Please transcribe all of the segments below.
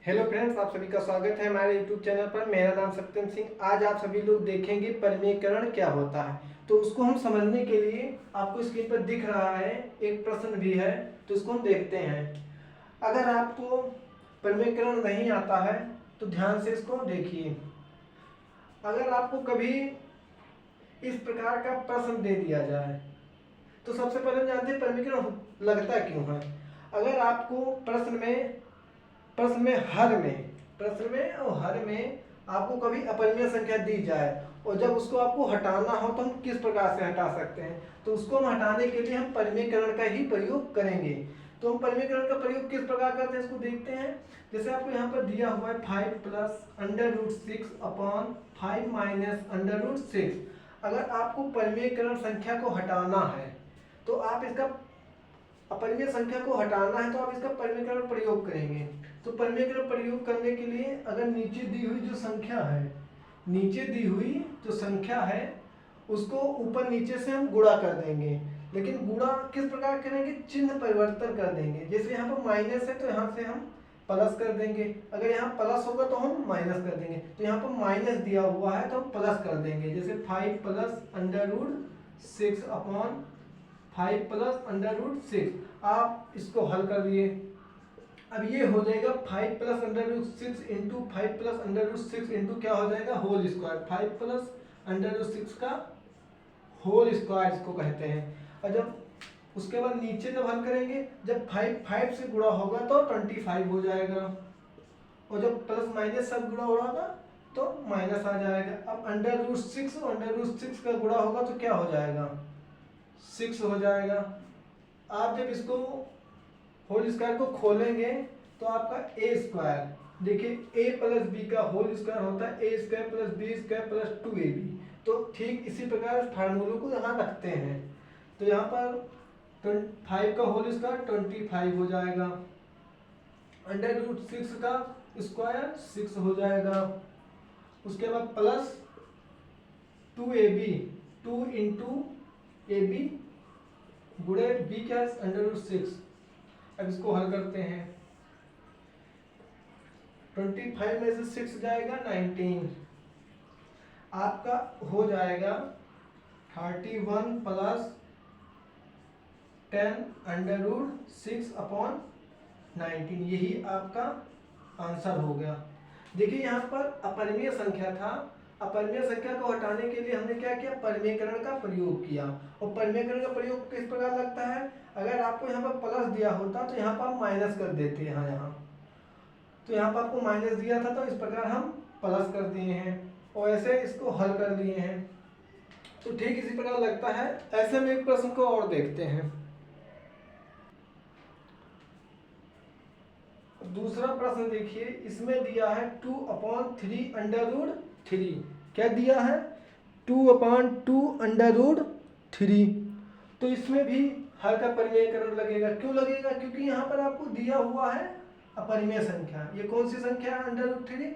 Hello friends, आप सभी का स्वागत है हमारे यूट्यूब चैनल पर। मेरा नाम सत्यम सिंह। आज आप सभी लोग देखेंगे परिमेयकरण क्या होता है। तो उसको हम समझने के लिए आपको स्क्रीन पर दिख रहा है, एक प्रश्न भी है, तो उसको हम देखते हैं। अगर आपको परिमेयकरण नहीं आता है तो ध्यान से इसको देखिए। अगर आपको कभी इस प्रकार का प्रश्न दे दिया जाए तो सबसे पहले हम जानते हैं परिमेयकरण लगता क्यों है। अगर आपको प्रश्न में और हर में आपको कभी अपरिमेय संख्या दी जाए और जब उसको आपको हटाना हो तो हम किस प्रकार से हटा सकते हैं, तो उसको हम हटाने के लिए हम परिमेयकरण का ही प्रयोग करेंगे। तो हम परिमेयकरण का प्रयोग किस प्रकार करते हैं इसको देखते हैं। जैसे आपको यहाँ पर दिया हुआ है 5 plus under root 6 upon 5 minus under root 6। अगर आपको परिमेयकरण संख्या को हटाना है तो आप इसका अपरिमेय संख्या को हटाना है तो आप इसका परिमेयकरण प्रयोग करेंगे। तो परिमेयकरण प्रयोग करने के लिए अगर नीचे दी हुई जो संख्या है उसको ऊपर नीचे से हम गुणा कर देंगे। लेकिन गुणा किस प्रकार करेंगे, चिन्ह परिवर्तन कर देंगे। जैसे यहाँ पर माइनस है तो यहाँ से हम प्लस कर देंगे, अगर यहाँ प्लस होगा तो हम माइनस कर देंगे। तो यहाँ पर माइनस दिया हुआ है तो हम प्लस कर देंगे। जैसे 5 plus under root 6 upon 5 plus under root 6। आप इसको हल कर दिए। अब ये हो जाएगा 5 plus under root 6 into 5 plus under root 6 into क्या हो जाएगा, whole square. 5 plus under root 6 का होल स्क्वायर इसको कहते हैं। और जब उसके बाद नीचे जब हल करेंगे, जब 5 से गुणा होगा तो 25 हो जाएगा, और जब प्लस माइनस सब गुणा हो रहा था तो माइनस आ जाएगा। अब अंडर रूट 6 और अंडर रूट 6 का गुणा होगा तो क्या हो जाएगा, 6 हो जाएगा। आप जब इसको होल स्क्वायर को खोलेंगे तो आपका ए स्क्वायर, देखिए a प्लस बी का होल स्क्वायर होता है A square plus B square plus 2ab। तो ठीक इसी प्रकार फार्मूलों को यहाँ रखते हैं। तो यहाँ पर 5 का होल स्क्वायर 25 हो जाएगा, अंडर रूट 6 का स्क्वायर 6 हो जाएगा, उसके बाद plus 2ab, 2 into A B गुणे बी क्या है अंडर रूट 6। अब इसको हल करते हैं, 25 में से 6 जाएगा 19, आपका हो जाएगा 31 प्लस 10 अंडर रूट 6 अपॉन 19। यही आपका आंसर हो गया। देखिए यहाँ पर अपरिमेय संख्या था, अपरिमेय संख्या को हटाने के लिए हमने क्या किया, परिमेयकरण का प्रयोग किया। और परिमेयकरण का प्रयोग किस प्रकार लगता है, अगर आपको यहाँ पर प्लस दिया होता तो यहाँ पर आप माइनस कर देते हैं। यहाँ तो यहाँ पर आपको माइनस दिया था तो इस प्रकार हम प्लस कर दिए हैं और ऐसे इसको हल कर लिए हैं। तो ठीक इसी प्रकार लगता है। ऐसे में एक प्रश्न को और देखते हैं। दूसरा प्रश्न देखिए, इसमें दिया है 2/3 अंडर रूट 3। क्या दिया है, 2/2 अंडर रूट 3। तो इसमें भी हर का परिमेयकरण लगेगा। क्यों लगेगा, क्योंकि यहाँ पर आपको दिया हुआ है अपरिमेय संख्या। ये कौन सी संख्या है, अंडर रूट 3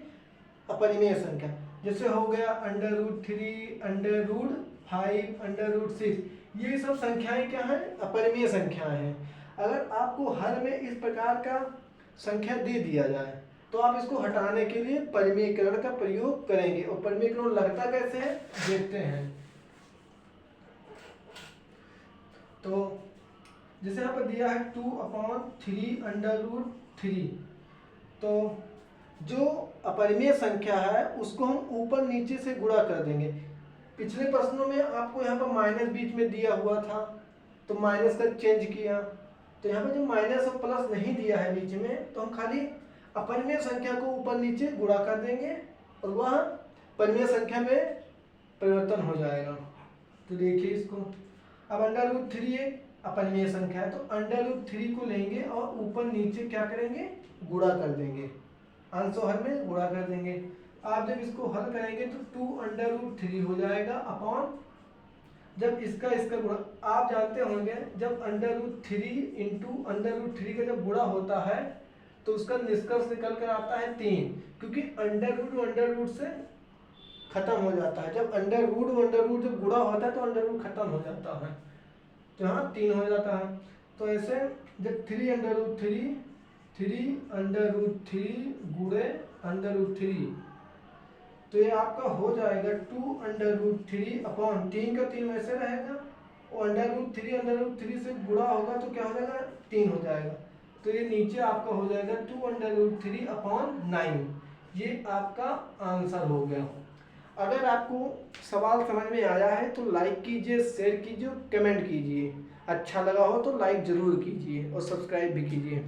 अपरिमेय संख्या। जैसे हो गया under root 3 under root 5 under root 6, ये सब संख्याएं क्या है, अपरिमेय संख्याएं हैं। अगर आपको हर में इस प्रकार का संख्या दे दिया जाए तो आप इसको हटाने के लिए परिमेयकरण का प्रयोग करेंगे। और परिमेयकरण लगता कैसे है देखते हैं। तो जैसे यहाँ पर दिया है 2/3 अंडर रूट 3, तो जो अपरिमेय संख्या है उसको हम ऊपर नीचे से गुणा कर देंगे। पिछले प्रश्नों में आपको यहाँ पर माइनस बीच में दिया हुआ था तो माइनस का चेंज किया। तो यहाँ पर जो माइनस और प्लस नहीं दिया है बीच में, तो हम खाली अपरिमेय संख्या को ऊपर नीचे गुणा कर देंगे और वह परिमेय संख्या में परिवर्तन हो जाएगा। तो देखिए इसको, अब अंडर रूट 3 एक अपरिमेय संख्या है तो अंडर रूट 3 को लेंगे और ऊपर नीचे क्या करेंगे, गुणा कर देंगे, अंश और हर में गुणा कर देंगे। आप जब इसको हल करेंगे तो 2 अंडर रूट 3 हो जाएगा अपॉन, जब इसका गुणा आप जानते होंगे, जब under root 3 into under root 3 का जब गुणा होता है तो उसका निष्कर्ष निकल कर आता है 3, क्योंकि अंडर रूट से खत्म हो जाता है। जब अंडर रूट जब गुणा होता है तो अंडर रूट खत्म हो जाता है, तो यहाँ 3 हो जाता है। तो ऐसे जब 3 अंडर रूट 3 3 गुणे √3, तो ये आपका हो जाएगा 2 √3 अपॉन 3 का 3 वैसे रहेगा और √3 से गुणा होगा तो क्या हो जाएगा 3 हो जाएगा, तो ये नीचे आपका हो जाएगा 2 √3 अपॉन 9। ये आपका आंसर हो गया। अगर आपको सवाल समझ में आया है तो लाइक कीजिए, शेयर कीजिए, कमेंट कीजिए। अच्छा लगा हो तो लाइक ज़रूर कीजिए और सब्सक्राइब भी कीजिए।